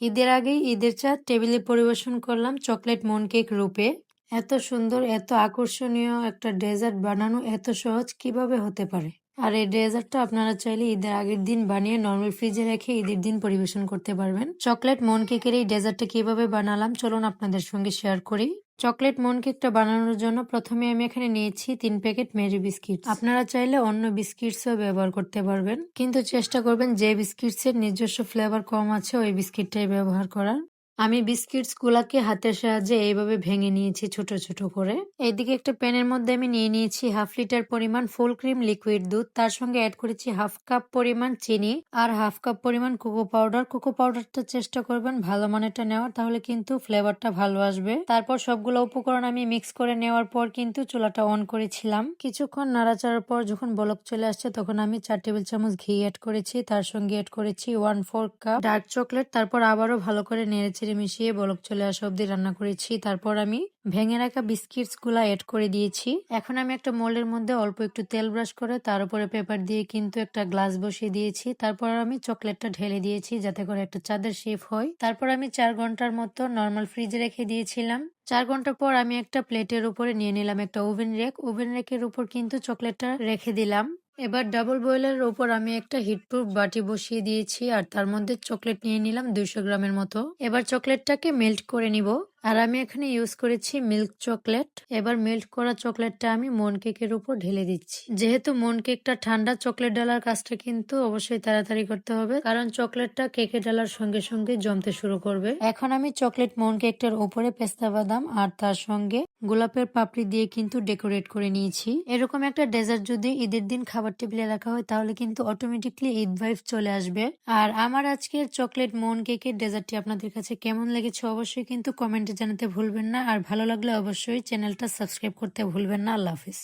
ঈদের আগেই ঈদের চাঁদ টেবিলে পরিবেশন করলাম চকলেট মুন কেক রূপে। এত সুন্দর, এত আকর্ষণীয় একটা ডেজার্ট বানানো এত সহজ কিভাবে হতে পারে? আর এই ডেজার্টটা আপনারা চাইলে ঈদের আগের দিন বানিয়ে নরমাল ফ্রিজে রেখে ঈদের দিন পরিবেশন করতে পারবেন। চকলেট মুন কেকের এই ডেজার্টটা কিভাবে বানালাম চলুন আপনাদের সঙ্গে শেয়ার করি। চকলেট মুন কেকটা বানানোর জন্য প্রথমে আমি এখানে নিয়েছি 3 প্যাকেট মেরি বিস্কিট। আপনারা চাইলে অন্য বিস্কিটসও ব্যবহার করতে পারবেন, কিন্তু চেষ্টা করবেন যে বিস্কিটসের নিজস্ব ফ্লেভার কম আছে ওই বিস্কিটটাই ব্যবহার করার। আমি বিস্কিটস গুলাকে হাতের সাহায্যে এইভাবে ভেঙে নিয়েছি ছোট ছোট করে। এইদিকে একটা প্যানের মধ্যে আমি নিয়ে নিয়েছি 1/2 লিটার পরিমাণ ফুল ক্রিম লিকুইড দুধ, তার সঙ্গে অ্যাড করেছি 1/2 কাপ পরিমাণ চিনি আর 1/2 কাপ পরিমাণ কোকো পাউডার। কোকো পাউডারটা চেষ্টা করবেন ভালো মানেরটা নেওয়ার, তাহলে কিন্তু ফ্লেভারটা ভালো আসবে। তারপর সবগুলো উপকরণ আমি মিক্স করে নেওয়ার পর কিন্তু চুলাটা অন করেছিলাম। কিছুক্ষণ নাড়াচাড়ার পর যখন বলক চলে আসছে তখন আমি 4 টেবিল চামচ ঘি অ্যাড করেছি, তার সঙ্গে অ্যাড করেছি 1/4 কাপ ডার্ক চকলেট। তারপর আবারও ভালো করে নেড়েচেড়ে মিশিয়ে বলক চলে আসা অব্দি রান্না করেছি। তারপর আমি ভেঙে রাখা বিস্কিটস গুলা অ্যাড করে দিয়েছি। এখন আমি একটা মোল্ডের মধ্যে অল্প একটু তেল ব্রাশ করে তার উপরে পেপার দিয়ে কিন্তু একটা গ্লাস বসিয়ে দিয়েছি। তারপর আমি চকলেটটা ঢেলে দিয়েছি যাতে করে একটা চাঁদের শেপ হয়। তারপর আমি 4 ঘন্টার মতো নর্মাল ফ্রিজে রেখে দিয়েছিলাম। 4 ঘন্টা পর আমি একটা প্লেটের উপরে নিয়ে নিলাম একটা ওভেন রেক। ওভেন রেকের উপর কিন্তু চকলেটটা রেখে দিলাম। এবার ডাবল বয়েলের ওপর আমি একটা হিটপ্রুফ বাটি বসিয়ে দিয়েছি আর তার মধ্যে চকলেট নিয়ে নিলাম 200 গ্রামের মতো। এবার চকলেটটাকে মেল্ট করে নিব। আর আমি এখানে ইউজ করেছি মিল্ক চকলেট। এবার মেল্ট করা চকলেটটা আমি মুন কেকের উপর ঢেলে দিচ্ছি। যেহেতু মুন কেকটা ঠান্ডা, চকলেট ডালার কাজটা কিন্তু অবশ্যই তাড়াতাড়ি করতে হবে, কারণ চকলেটটা কেকে ডালার সঙ্গে সঙ্গে জমতে শুরু করবে। এখন আমি চকলেট মুন কেকটার উপরে পেস্তা বাদাম আর তার সঙ্গে গোলাপের পাপড়ি দিয়ে কিন্তু ডেকোরেট করে নিয়েছি। এরকম একটা ডেজার্ট যদি ঈদের দিন খাবার টেবিলে রাখা হয় তাহলে কিন্তু অটোমেটিকলি ঈদ ভাইব চলে আসবে। আর আমার আজকের চকলেট মুন কেকের ডেজার্টটি আপনাদের কাছে কেমন লেগেছে অবশ্যই কিন্তু কমেন্টে জানাতে ভুলবেন না। আর ভালো লাগলে অবশ্যই চ্যানেলটা সাবস্ক্রাইব করতে ভুলবেন না। আল্লাহ হাফিজ।